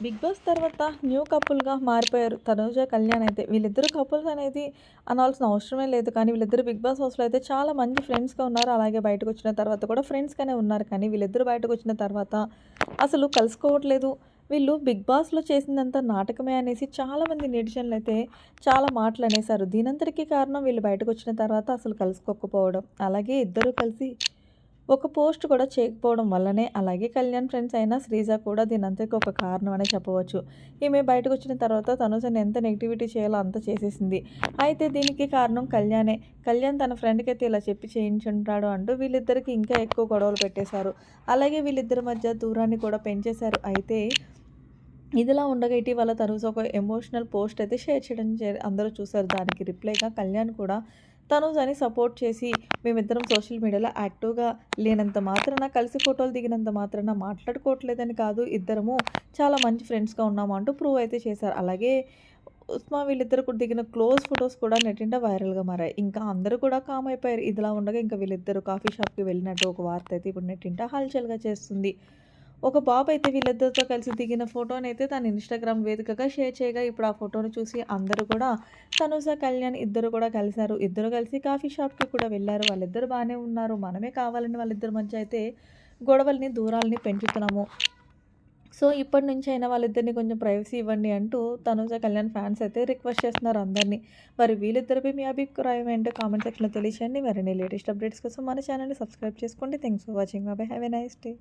Big boss తర్వాత new కపుల్‌గా మారిపోయారు తనూజ, కళ్యాణ్ అయితే. వీళ్ళిద్దరు కపుల్స్ అనేది అనాల్సిన అవసరమే లేదు. కానీ వీళ్ళిద్దరు బిగ్ బాస్ హౌస్‌లో అయితే చాలా మంచి ఫ్రెండ్స్‌గా ఉన్నారు. అలాగే బయటకొచ్చిన తర్వాత కూడా ఫ్రెండ్స్‌గానే ఉన్నారు. కానీ వీళ్ళిద్దరూ బయటకొచ్చిన తర్వాత అసలు కలుసుకోవట్లేదు. వీళ్ళు బిగ్ బాస్‌లో చేసిందంతా నాటకమే అనేసి చాలామంది నెటిజన్‌లయితే చాలా మాటలనేశారు. దీనంతటికి కారణం వీళ్ళు బయటకొచ్చిన తర్వాత అసలు కలుసుకోకపోవడం. అలాగే ఇద్దరూ కలిసి ఒక పోస్ట్ కూడా చేయకపోవడం వల్లనే, అలాగే కళ్యాణ్ ఫ్రెండ్స్ అయిన శ్రీజ కూడా దీనంతటికి ఒక కారణం అనే చెప్పవచ్చు. ఈమె బయటకొచ్చిన తర్వాత తనుజని ఎంత నెగటివిటీ చేయాలో అంత చేసేసింది. అయితే దీనికి కారణం కళ్యాణే. కళ్యాణ్ తన ఫ్రెండ్‌కైతే ఇలా చెప్పి చేయించుంటాడు అంటూ వీళ్ళిద్దరికి ఇంకా ఎక్కువ గొడవలు పెట్టేశారు. అలాగే వీళ్ళిద్దరి మధ్య దూరాన్ని కూడా పెంచేశారు. అయితే ఇదిలా ఉండగా ఇటీవల తనూజ ఒక ఎమోషనల్ పోస్ట్ అయితే షేర్ చేయడం అందరూ చూసారు. దానికి రిప్లైగా కళ్యాణ్ కూడా తనూజని సపోర్ట్ చేసి, మేమిద్దరం సోషల్ మీడియాలో యాక్టివ్‌గా లేనంత మాత్రాన, కలిసి ఫోటోలు దిగినంత మాత్రాన మాట్లాడుకోవట్లేదని కాదు. ఇద్దరము చాలా మంచి ఫ్రెండ్స్‌గా ఉన్నాము అంటూ ప్రూవ్ అయితే చేశారు. అలాగే ఉస్మా వీళ్ళిద్దరు కూడా దిగిన క్లోజ్ ఫోటోస్ కూడా నెట్టింట వైరల్‌గా మారాయి. ఇంకా అందరూ కూడా కామ్ అయిపోయారు. ఇదిలా ఉండగా ఇంకా వీళ్ళిద్దరూ కాఫీ షాప్‌కి వెళ్ళినట్టు ఒక వార్త అయితే ఇప్పుడు నెట్టింట హల్చల్‌గా చేస్తుంది. ఒక బాబైతే వీళ్ళిద్దరితో కలిసి దిగిన ఫోటోనైతే తన ఇన్‌స్టాగ్రామ్ వేదికగా షేర్ చేయగా, ఇప్పుడు ఆ ఫోటోని చూసి అందరూ కూడా తనుజ, కళ్యాణ్ ఇద్దరు కూడా కలిసారు. ఇద్దరు కలిసి కాఫీ షాప్‌కి కూడా వెళ్లారు. వాళ్ళిద్దరూ బానే ఉన్నారు. మనమే కావాలని వాళ్ళిద్దరి మధ్య అయితే గొడవల్ని, దూరాల్ని పెంచుతున్నాము. సో, ఇప్పటి నుంచైనా వాళ్ళిద్దరిని కొంచెం ప్రైవసీ ఇవ్వండి అంటూ తనుజ, కళ్యాణ్ ఫ్యాన్స్ అయితే రిక్వెస్ట్ చేస్తున్నారు అందరిని. మరి వీళ్ళిద్దరిపై మీ అభిప్రాయం ఏంటో కామెంట్ సెక్షన్‌లో తెలియచేయండి. మరిన్ని లేటెస్ట్ అప్డేట్స్ కోసం మన ఛానెల్‌ని సబ్స్క్రైబ్ చేసుకోండి. Thanks for watching. By by. Have a nice day.